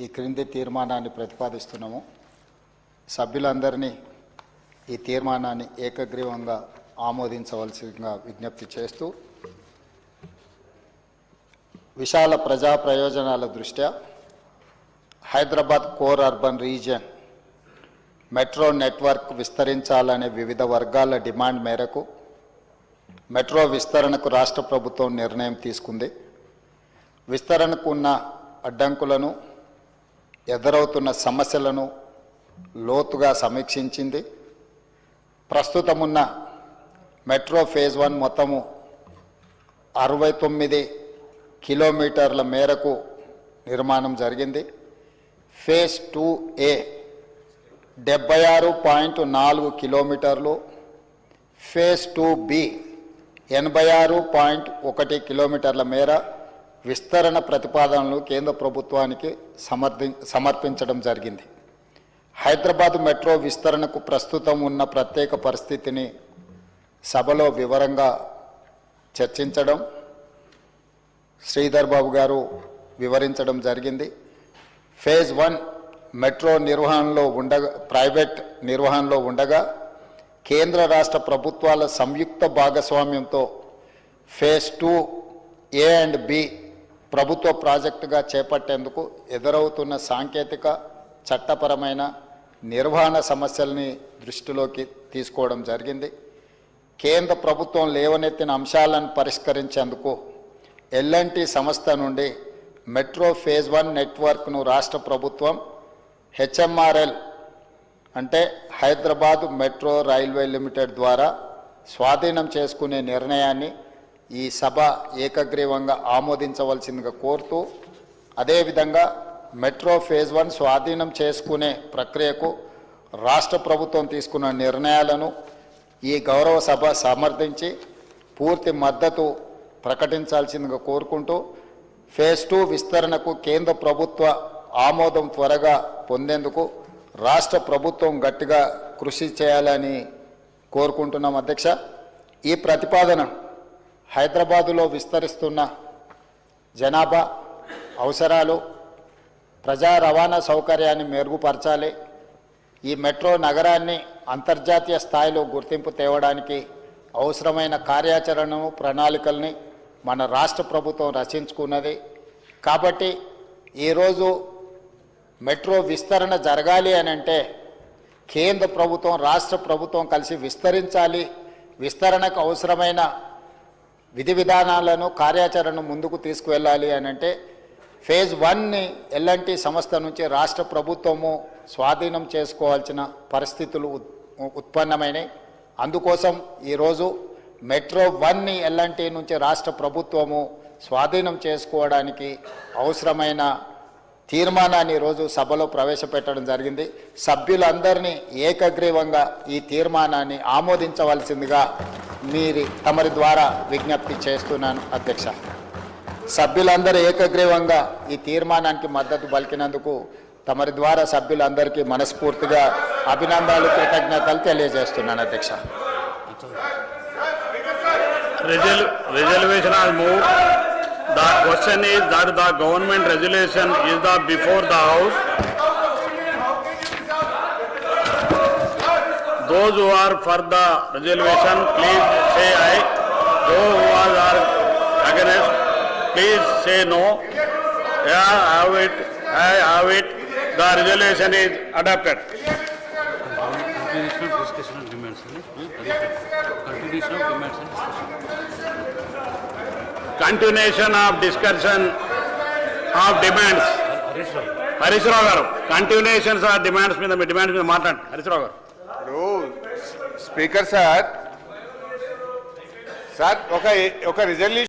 ఈ క్రింది తీర్మానాన్ని ప్రతిపాదిస్తున్నాము. సభ్యులందరినీ ఈ తీర్మానాన్ని ఏకగ్రీవంగా ఆమోదించవలసిందిగా విజ్ఞప్తి చేస్తూ, విశాల ప్రజా ప్రయోజనాల దృష్ట్యా Hyderabad core urban region metro network విస్తరించాలనే వివిధ వర్గాల డిమాండ్ మేరకు మెట్రో విస్తరణకు రాష్ట్ర ప్రభుత్వం నిర్ణయం తీసుకుంది. విస్తరణకు ఉన్న అడ్డంకులను, ఎదురవుతున్న సమస్యలను లోతుగా సమీక్షించింది. ప్రస్తుతం ఉన్న మెట్రో ఫేజ్ 1 మొత్తము 69 కిలోమీటర్ల మేరకు నిర్మాణం జరిగింది. ఫేజ్ 2A 76.4 కిలోమీటర్లు, ఫేజ్ 2B 86.1 కిలోమీటర్ల మేర విస్తరణ ప్రతిపాదనలు కేంద్ర ప్రభుత్వానికి సమర్పించడం జరిగింది. హైదరాబాద్ మెట్రో విస్తరణకు ప్రస్తుతం ఉన్న ప్రత్యేక పరిస్థితిని సభలో వివరంగా చర్చించడం, శ్రీధర్ బాబు గారు వివరించడం జరిగింది. ఫేజ్ 1 మెట్రో నిర్వహణలో ప్రైవేట్ నిర్వహణలో ఉండగా కేంద్ర రాష్ట్ర ప్రభుత్వాల సంయుక్త భాగస్వామ్యంతో ఫేజ్ 2A అండ్ B ప్రభుత్వ ప్రాజెక్టుగా చేపట్టేందుకు ఎదురవుతున్న సాంకేతిక, చట్టపరమైన, నిర్వహణ సమస్యల్ని దృష్టిలోకి తీసుకోవడం జరిగింది. కేంద్ర ప్రభుత్వం లేవనెత్తిన అంశాలను పరిష్కరించేందుకు L&T సంస్థ నుండి మెట్రో ఫేజ్ 1 నెట్వర్క్ను రాష్ట్ర ప్రభుత్వం HMRL అంటే హైదరాబాద్ మెట్రో రైల్వే లిమిటెడ్ ద్వారా స్వాధీనం చేసుకునే నిర్ణయాన్ని ఈ సభ ఏకగ్రీవంగా ఆమోదించవలసిందిగా కోరుతూ, అదేవిధంగా మెట్రో ఫేజ్ 1 స్వాధీనం చేసుకునే ప్రక్రియకు రాష్ట్ర ప్రభుత్వం తీసుకున్న నిర్ణయాలను ఈ గౌరవ సభ సమర్థించి పూర్తి మద్దతు ప్రకటించాల్సిందిగా కోరుకుంటూ, ఫేజ్ 2 విస్తరణకు కేంద్ర ప్రభుత్వ ఆమోదం త్వరగా పొందేందుకు రాష్ట్ర ప్రభుత్వం గట్టిగా కృషి చేయాలని కోరుకుంటున్నాం. అధ్యక్ష, ఈ ప్రతిపాదన హైదరాబాదులో విస్తరిస్తున్న జనాభా అవసరాలు, ప్రజా రవాణా సౌకర్యాన్ని మెరుగుపరచాలి. ఈ మెట్రో నగరాన్ని అంతర్జాతీయ స్థాయిలో గుర్తింపు తేవడానికి అవసరమైన కార్యాచరణను, ప్రణాళికల్ని మన రాష్ట్ర ప్రభుత్వం రచించుకున్నది. కాబట్టి ఈరోజు మెట్రో విస్తరణ జరగాలి అని అంటే కేంద్ర ప్రభుత్వం, రాష్ట్ర ప్రభుత్వం కలిసి విస్తరించాలి. విస్తరణకు అవసరమైన విధి విధానాలను, కార్యాచరణను ముందుకు తీసుకువెళ్ళాలి అని అంటే ఫేజ్ 1ని L&T సంస్థ నుంచి రాష్ట్ర ప్రభుత్వము స్వాధీనం చేసుకోవాల్సిన పరిస్థితులు ఉత్పన్నమైనవి. అందుకోసం ఈరోజు మెట్రో 1ని L&T నుంచి రాష్ట్ర ప్రభుత్వము స్వాధీనం చేసుకోవడానికి అవసరమైన తీర్మానాన్ని ఈరోజు సభలో ప్రవేశపెట్టడం జరిగింది. సభ్యులందరినీ ఏకగ్రీవంగా ఈ తీర్మానాన్ని ఆమోదించవలసిందిగా తమరి ద్వారా విజ్ఞప్తి చేస్తున్నాను. అధ్యక్ష, సభ్యులందరూ ఏకగ్రీవంగా ఈ తీర్మానానికి మద్దతు పలికినందుకు తమరి ద్వారా సభ్యులందరికీ మనస్ఫూర్తిగా అభినందనలు, కృతజ్ఞతలు తెలియజేస్తున్నాను. అధ్యక్ష, resolution has moved. The question is that the government resolution is before the House. Those who are for the resolution, please say aye. Those who are against, please say no. Yeah, I have it. The resolution is adopted. Continuation of discussion of demands. Harish Rao garu, continuations of demands మీద మాట్లాడండి. హరీష్ రావు గారు. Speaker sir ఒక resolution